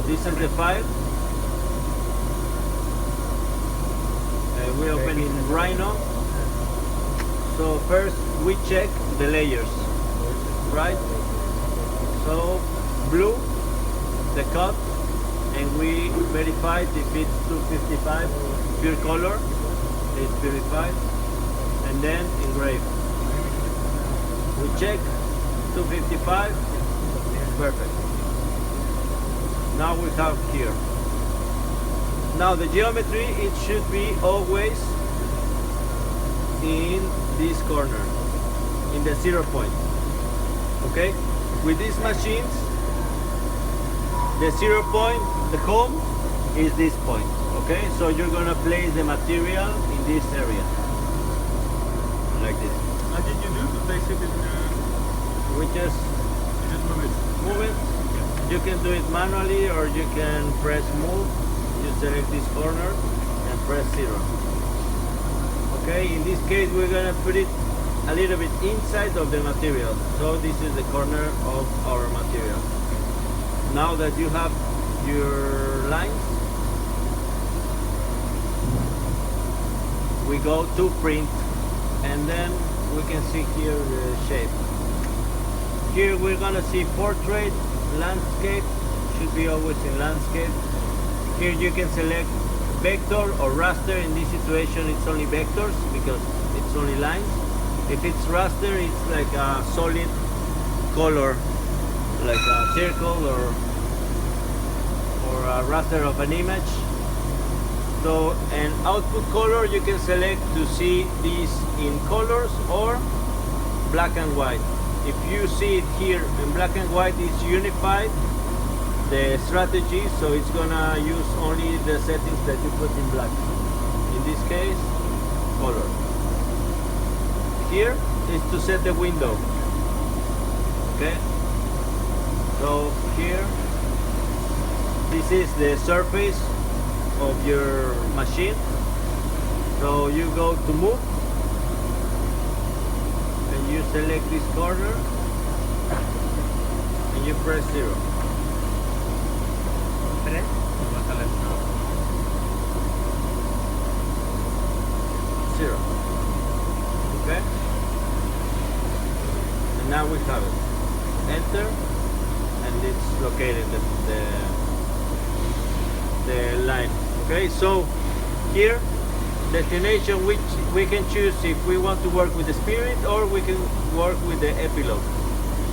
this is the file. We open in Rhino. So first we check the layers, right? So blue, the cut, and we verified if it's 255 pure color, it's purified, and then engrave. We check 255, perfect. Now we have here. Now the geometry, it should be always in this corner, in the 0 point. Okay? With these machines, the 0 point, the home, is this point. Okay? So you're gonna place the material in this area. Like this. How did you do to place it in We just move it? move it. You can do it manually or you can press move. You select this corner and press 0. Okay, in this case we're gonna put it a little bit inside of the material. So this is the corner of our material. Now that you have your lines, we go to print and then we can see here the shape. Here we're gonna see portrait, landscape, should be always in landscape. Here you can select vector or raster. In this situation it's only vectors because it's only lines. If it's raster, it's like a solid color, like a circle or a raster of an image. So an output color, you can select to see these in colors or black and white. If you see it here in black and white, it's unified the strategy, so it's gonna use only the settings that you put in black. In this case, color. Here is to set the window. Okay. So here, this is the surface of your machine. So you go to move, and you select this corner, and you press 0. Zero. Okay. And now we have it. Enter, and it's located the line. Okay. So here, destination, which we can choose if we want to work with the spirit or we can work with the epilogue.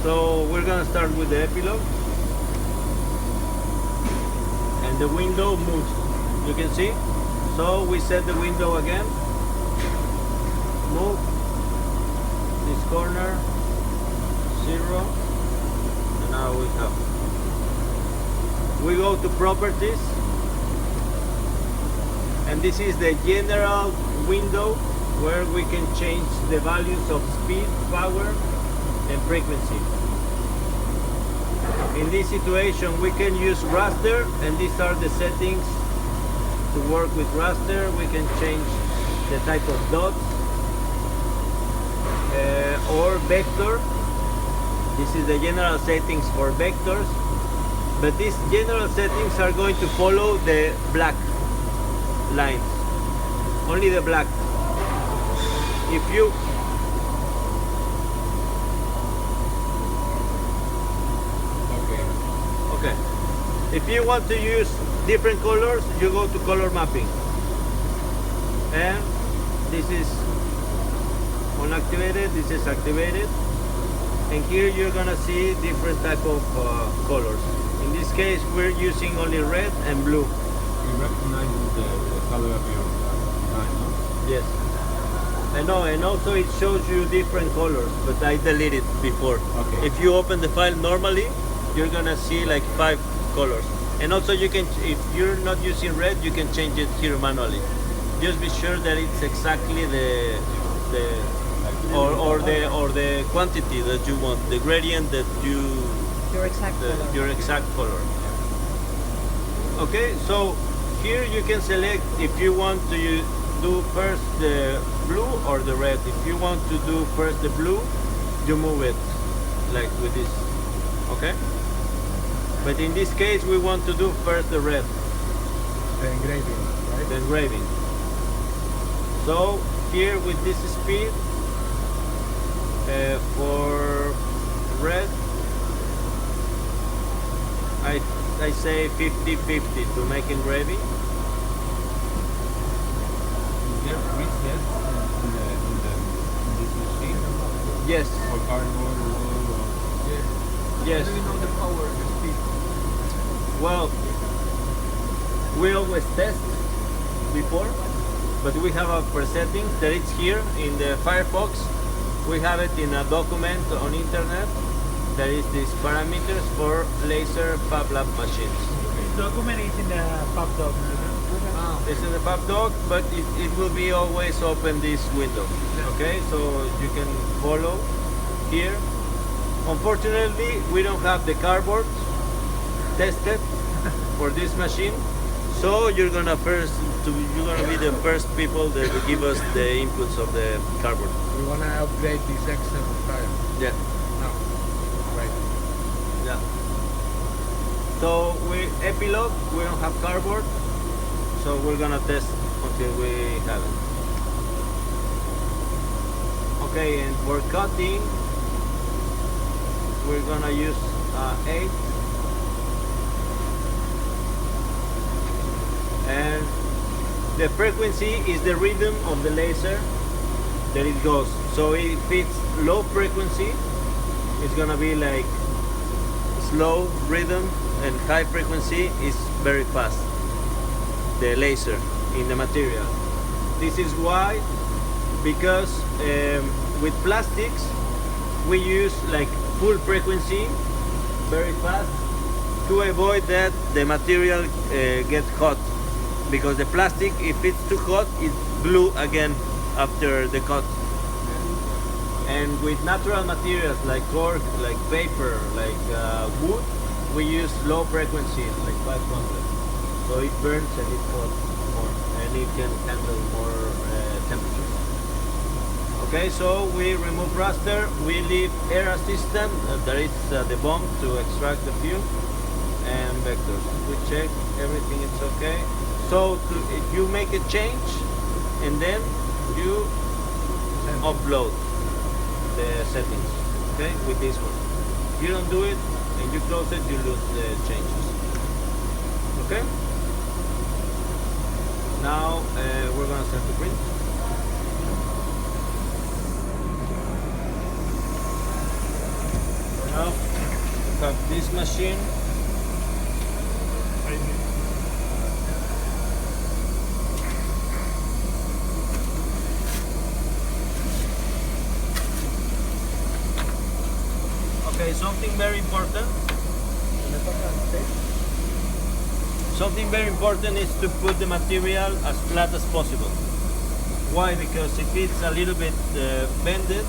So we're gonna start with the epilogue. The window moves, you can see. So we set the window again, move this corner, 0, and now we have. We go to properties, and this is the general window where we can change the values of speed, power, and frequency. In this situation, we can use raster, and these are the settings to work with raster. We can change the type of dots or vector. This is the general settings for vectors, but these general settings are going to follow the black lines, only the black. If you If you want to use different colors, you go to color mapping. And this is unactivated, this is activated. And here you're gonna see different type of colors. In this case, we're using only red and blue. You recognize the color of your design, no? Yes. I know, and also it shows you different colors, but I deleted before. Okay. If you open the file normally, you're gonna see like 5 colors. And also you can, if you're not using red, you can change it here manually. Just be sure that it's exactly the quantity that you want, the gradient that Your exact color. your exact color. Okay, so here you can select if you want to do first the blue or the red. If you want to do first the blue, you move it like with this. Okay. But in this case, we want to do first the red, The engraving, right? the engraving. So here with this speed, for red, I say 50-50 to make engraving. Is there presets in this machine? Yes, For cardboard or wood or... yes. How do you know the power, the speed? Well, we always test before, but we have a presetting that it's here in the Firefox. We have it in a document on internet. There is these parameters for laser FabLab machines. The document is in the PubDoc. This is the PubDoc, but it will be always open this window. Okay, so you can follow here. Unfortunately, we don't have the cardboard tested for this machine, so you're gonna be the first people that will give us the inputs of the cardboard. We want to upgrade this X75 Yeah, now. Right. yeah. So epilogue, we don't have cardboard, so we're gonna test until we have it. Okay, and for cutting, we're gonna use 8. And the frequency is the rhythm of the laser that it goes. So if it's low frequency, it's gonna be like slow rhythm, and high frequency is very fast, the laser in the material. This is why, because with plastics we use like full frequency very fast to avoid that the material gets hot, because the plastic, if it's too hot, it glue again after the cut. And with natural materials like cork, like paper, like wood, we use low frequency, like 500. So it burns and it hot more, and it can handle more temperature. Okay, so we remove raster, we leave air assistant, there is the bomb to extract the fuel, and vectors. We check everything is okay. So you make a change, and then you upload the settings, okay, with this one. If you don't do it and you close it, you lose the changes. Okay? Now we're gonna start to print. Now we have this machine. Okay, something very important. Something very important is to put the material as flat as possible. Why? Because if it's a little bit bended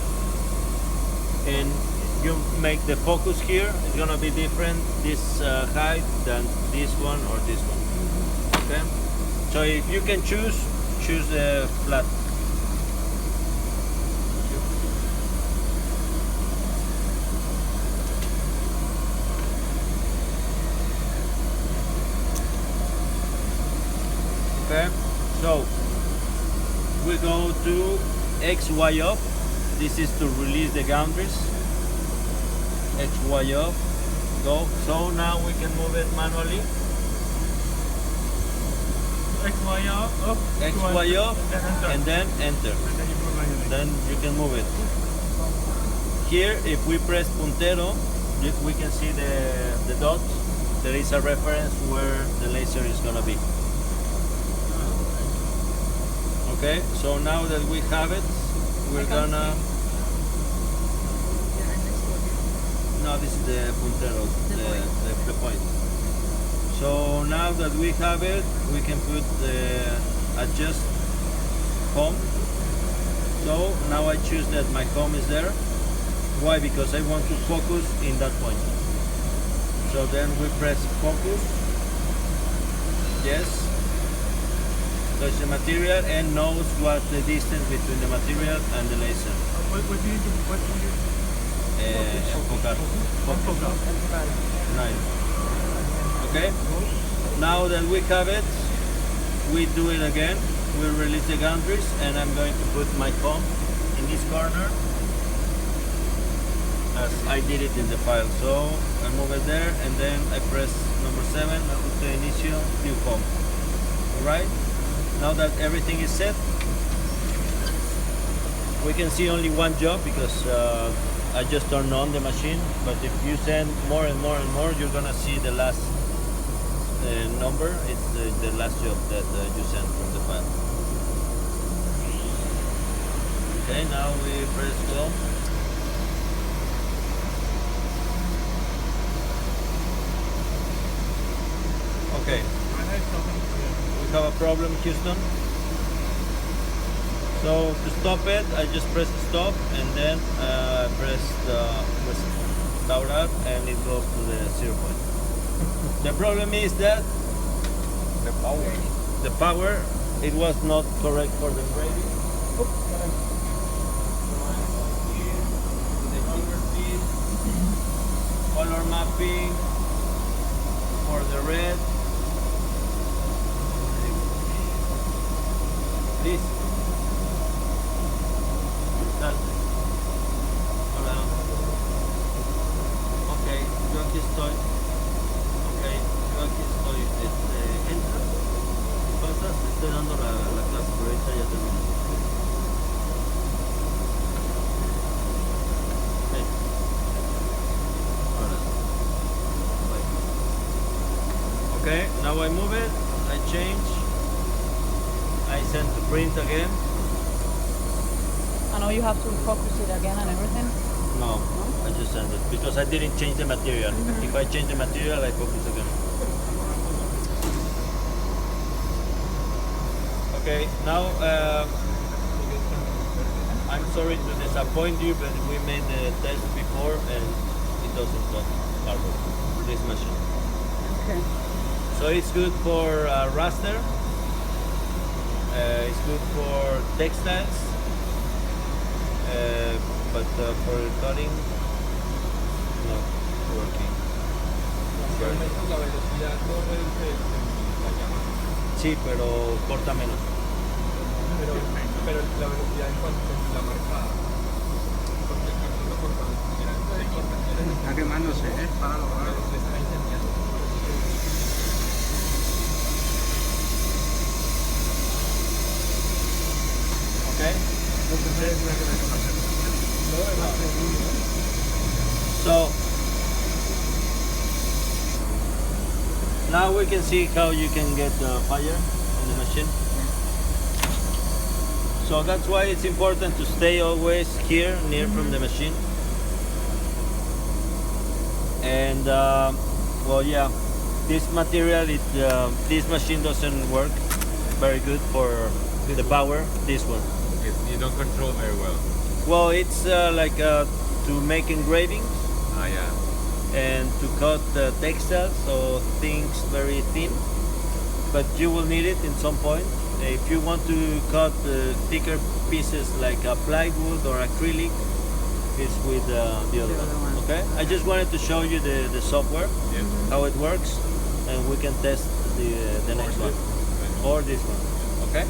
and you make the focus here, it's gonna be different this height than this one or this one. Okay? So if you can choose the flat. Okay, so we go to X, Y up. This is to release the boundaries. X, Y up. Go. So now we can move it manually. X, Y, up. X, Y up, and then enter. And then you move manually. Then you can move it. Here, if we press puntero, we can see the dots. There is a reference where the laser is gonna be. Okay, so now that we have it, we're gonna... No, this is the puntero, the point. So now that we have it, we can put the adjust home. So now I choose that my home is there. Why? Because I want to focus in that point. So then we press focus. Yes. Touch the material and knows what the distance between the material and the laser. What do you do? Enfocar. Focus. 9. Okay. Now that we have it, we do it again. We release the gantries, and I'm going to put my comb in this corner as I did it in the file. So I move it there, and then I press number 7. I put the initial new comb. All right. Now that everything is set, we can see only one job because I just turned on the machine. But if you send more and more and more, you're gonna see the last number. It's the last job that you sent from the file. Okay, now we press go. Okay, we have a problem, Houston. So to stop it, I just press stop, and then press the start up, and it goes to the 0 point. The problem is that the power, it was not correct for the engraving. Color mapping for the red. This. Hola. Ok, yo aquí estoy. Ok, yo aquí estoy. Entras y pasas. Estoy dando la clase, pero ahorita ya termino. Okay. Ahora. Bye. Okay, now I move it. I change. I send to print again. I know you have to focus it again and everything. No, I just send it because I didn't change the material. If I change the material, I focus again. Okay, now I'm sorry to disappoint you, but we made the test before and it doesn't cut cardboard for this machine. Okay. So it's good for raster. It's good for textiles. But for cutting, not working. La velocidad no reduce la llamada. Sí, pero corta menos. Pero la velocidad en cuanto a la marcada. Porque el cartón no corta, se corta. Está quemándose, ¿eh? Para lograr. Se está incendiando. Okay. So now we can see how you can get fire in the machine. So that's why it's important to stay always here near from the machine. And well, yeah, this material, this machine doesn't work very good for the power. This one. You don't control very well. Well, it's like to make engravings Ah, yeah. and to cut the textiles, so things very thin. But you will need it in some point. If you want to cut thicker pieces like plywood or acrylic, it's with the other one. Okay. I just wanted to show you the software, Yeah. how it works, and we can test the next one or this one. Okay.